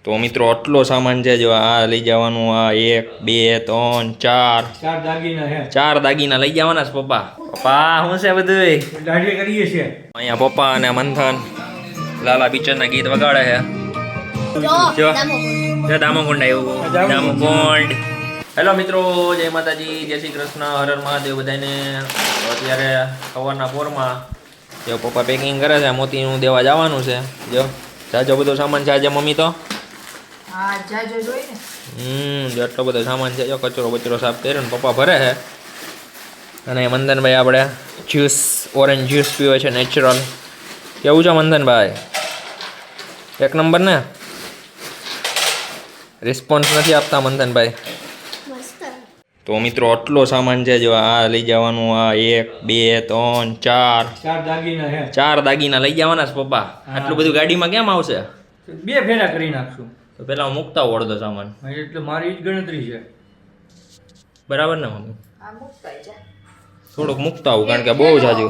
તો મિત્રો આટલો સામાન છે જો આ લઈ જવાનું આ 1 2 3 4 ચાર દાગીના લઈ જવાના છે પપ્પા. પપ્પા શું છે બધું દાઢી કરીએ છીએ અહીંયા પપ્પા અને મંથન લાલા પિક્ચરના ગીત વગાડે છે. જો દામોકુંડ આવ્યું દામોકુંડ. હેલો મિત્રો, જય માતાજી, જય શ્રી કૃષ્ણ, હર હર મહાદેવ બધાને. અત્યારે સવારના પોરમાં જો પપ્પા પેકિંગ કરે છે, મોતીનું દેવા જવાનું છે. જો જાજો બધો સામાન છે આજે મમ્મી તો. જો એટલો બધો સામાન છે. જો કચરો બચરો સાફ કર્યો ને પપ્પા ભરે છે. અને મંદનભાઈ આપણે જ્યુસ ઓરેન્જ જ્યુસ પીવે છે નેચરલ. કેવું છે મંદનભાઈ? એક નંબર ને? રિસ્પોન્સ નથી આપતા મંદનભાઈ. તો મિત્રો આટલો સામાન છે જો આ લઈ જવાનું આ 1 2 3 4 ચાર દાગીના લઈ જવાના છે પપ્પા. આટલું બધું ગાડીમાં કેમ આવશે? 2 ફેરા કરી નાખશું. તો પેલા હું મૂકતા હોઉં અડધો સામાન. એટલે મારી જ ગણતરી છે. બરાબર ને મમ્મી? થોડુંક મૂકતા આવું કારણ કે બહુ જાજુ.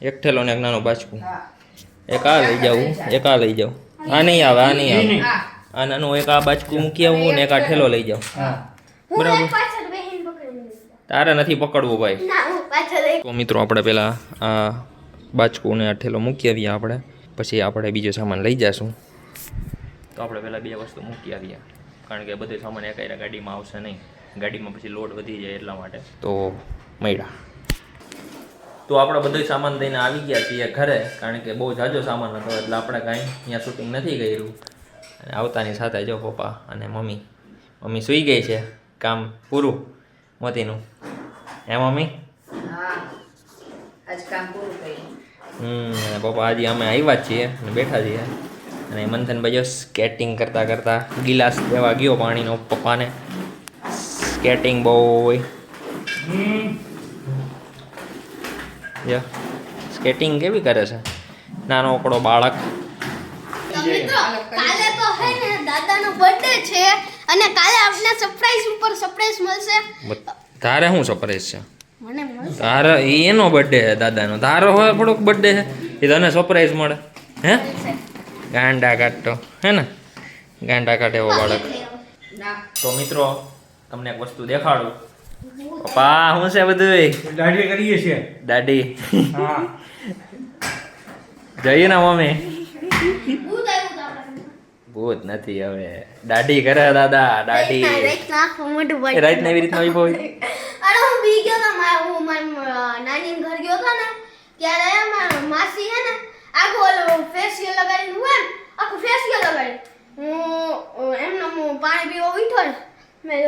એક થેલો ને એક નાનું બાચકું. એક આ લઈ જાઉં, એક આ લઈ જાઉં. આ નહીં આવે, આ નહીં આવે. આ નાનું એક આ બાચકું મૂકી આવું ને એક આ ઠેલો લઈ જાઉં. બરાબર? તારે નથી પકડવું ભાઈ. તો મિત્રો આપણે પેલા આ બાચકું ને આ ઠેલો મૂકી આવીએ આપણે, પછી આપણે બીજો સામાન લઈ જઈશું. તો આપણે પહેલાં 2 વસ્તુ મૂકી આવીએ કારણ કે બધો સામાન એક ગાડીમાં આવશે નહીં. ગાડીમાં પછી લોડ વધી જાય એટલા માટે. તો મળ્યા. તો આપણે બધો સામાન દઈને આવી ગયા છીએ ઘરે કારણ કે બહુ જાજો સામાન હતો એટલે આપણે કાંઈ અહીંયા શૂટિંગ નથી કર્યું. અને આવતાની સાથે જો પપ્પા અને મમ્મી સૂઈ ગઈ છે. કામ પૂરું મોતીનું. હે મમ્મી? અને પપ્પા આજે અમે આવ્યા જ છીએ અને બેઠા છીએ. અને મંથનભાઈ જો સ્કેટિંગ કરતાં કરતાં ગિલાસ દેવા ગયો પાણીનો પપ્પાને. સ્કેટિંગ બોય જો સ્કેટિંગ કેવી કરે છે નાનો ઓકડો બાળક. કાલે તો હે ને દાદાનો બર્થડે છે અને કાલે આપને સરપ્રાઈઝ ઉપર સરપ્રાઈઝ મળશે. તારે શું સરપ્રાઈઝ છે? મને મળશે. તારે એનો બર્થડે છે દાદાનો. તારો હોય થોડોક બર્થડે છે એ તને સરપ્રાઈઝ મળે? હે ગાંડા કાઢતો હે ને? ગાંડા કાઢે એવો બાળક. તો મિત્રો તમને એક વસ્તુ દેખાડું. પપ્પા શું છે બધું? દાઢી કરીએ છીએ. દાઢી હા જઈએ ને મમ્મી? ભૂત આવ્યું દાદા. ભૂત નથી હવે. દાઢી કરે દાદા દાઢી. રાઈટ નાખ મોઢું ભાઈ. રાઈટ ને એવી રીતના આવી બોય. અરે હું બી ગયો તો હું મારા નાની ઘર ગયો તો ને ત્યારે મારા માસી હે ને આખું ફેશિયલ લગાડીને હું આખું ફેશિયલ લગાડી હું એમને હું પાણી પીવા ઉઠો ને મેં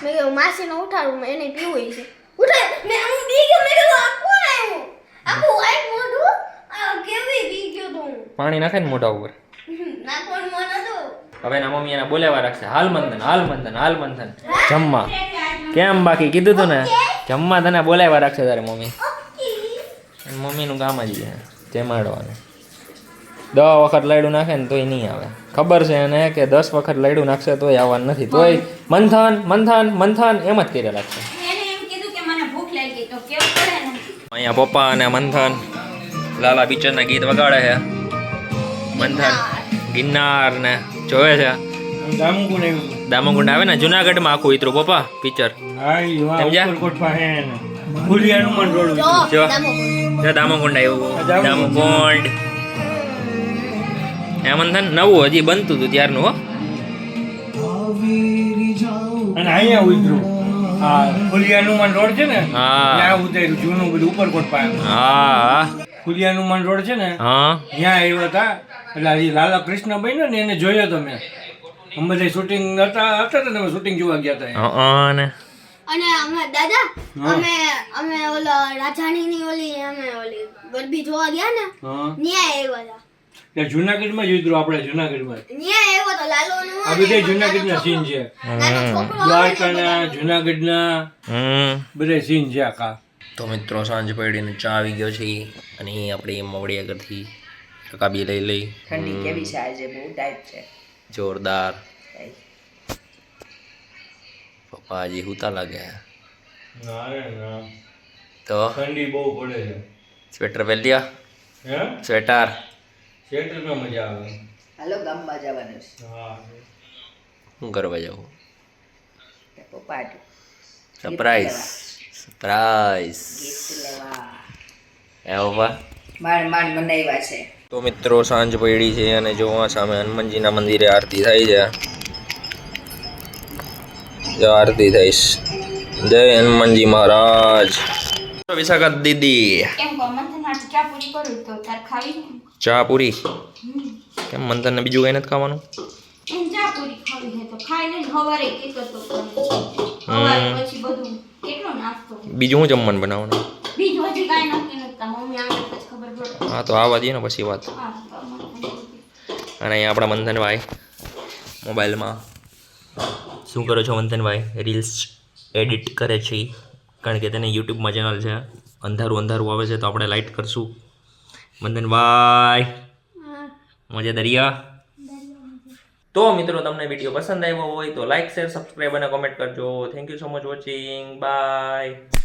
કીધું માસીને ઉઠાડું એને પીવું છે. ઉઠાય મેં હું બી ગયો. મેં કીધું આખું આવ્યું આખું વાઈટ મોઢું કેવી બી ગયો તો હું. પાણી નાખે ને મોઢા ઉપર. નાખવાનું મન હતું. હવે એના મમ્મી એને બોલાવા રાખશે. હાલ મંથન જમવા. કેમ બાકી કીધું તું ને જમવા તને બોલાવા રાખશે તારે મમ્મી. મમ્મીનું કામ જ છે જમાડવાનું. 10 વખત લાડુ નાખે ને તોય નહીં આવે. ખબર છે એને કે 10 વખત લાડુ નાખશે તોય આવવાનું નથી. તોય મંથન એમ જ કરી રાખશે. અહીંયા પપ્પા અને મંથન લાલા પિક્ચરના ગીત વગાડે છે. મંથન ગિરનાર ને જોવે છે. દામોકુંડ આવે ને જુનાગઢમાં આખું ઇતરું પપ્પા પિક્ચર. જો દામોકુંડ આવ્યું દામોકુંડ. હે મંથન નવું હજી બનતું હતું ત્યારનું. હો અને અહીંયા ઉતરું આ ખુલી હનુમાન રોડ છે ને હા ત્યાં ઉતર્યું જૂનું બધું ઉપરકોટ પાસે. હા ખુલી હનુમાન રોડ છે ને હા ત્યાં આવ્યા હતા. એટલે હજી લાલા કૃષ્ણ બન્યો ને એને જોયો તો મેં. અમે બધા શૂટિંગ હતા તમે શૂટિંગ જોવા ગયા હતા. ને અને અમે દાદા અમે ઓલા રાજાણીની ઓલી ગરબી જોવા ગયા ને ન્યા આવ્યા હતા. ત્યાં જુનાગઢમાં જ ઉતરું આપણે જુનાગઢમાં. ન્યા આવ્યો તો લાલોનો. આ બધા જુનાગઢના સીન છે. દ્વારકાના જુનાગઢના બધા સીન છે આખા. તો મિત્રો સાંજ પડીને ચા આવી ગયો છે અને આપણે મવડી આગળથી રકાબી લઈ ઠંડી કેવી છે આજે? બહુ ટાઈટ છે. જોરદાર. પપ્પા હજી હુતા લાગે. ના તો ઠંડી બહુ પડે છે. સ્વેટર પહેરી લ્યા. હે સ્વેટર થિયેટરમાં મજા આવે. હાલો ગામમાં જવાનું છે હું કરવા જાઉં તે પપ્પા સરપ્રાઈઝ ગિફ્ટ લેવા એવા માંડ બનાવ્યા છે. તો મિત્રો સાંજ પડી છે અને જો આ સામે હનુમાનજીના મંદિરે આરતી થાય છે. જો આરતી થઈશ. જય હનુમાનજી મહારાજ. વિશાખા દીદી ચા પૂરી કેમ મંથન ને બીજું કઈ નથી ખાવાનું? બીજું હું જમવાનું બનાવવાનું? હા તો આવવા દે ને પછી વાત. અને અહીંયા આપણા મંથનભાઈ મોબાઈલમાં શું કરો છો મંથનભાઈ? રીલ્સ એડિટ કરે છે કારણ કે તેને યુટ્યુબમાં ચેનલ છે. અંધારું આવે છે તો આપણે લાઇટ કરશું. મંથનભાઈ મજા દરિયા. તો મિત્રો તમને વિડીયો પસંદ આવ્યો હોય તો લાઇક શેર સબસ્ક્રાઈબ અને કોમેન્ટ કરજો. Thank you so much watching. By.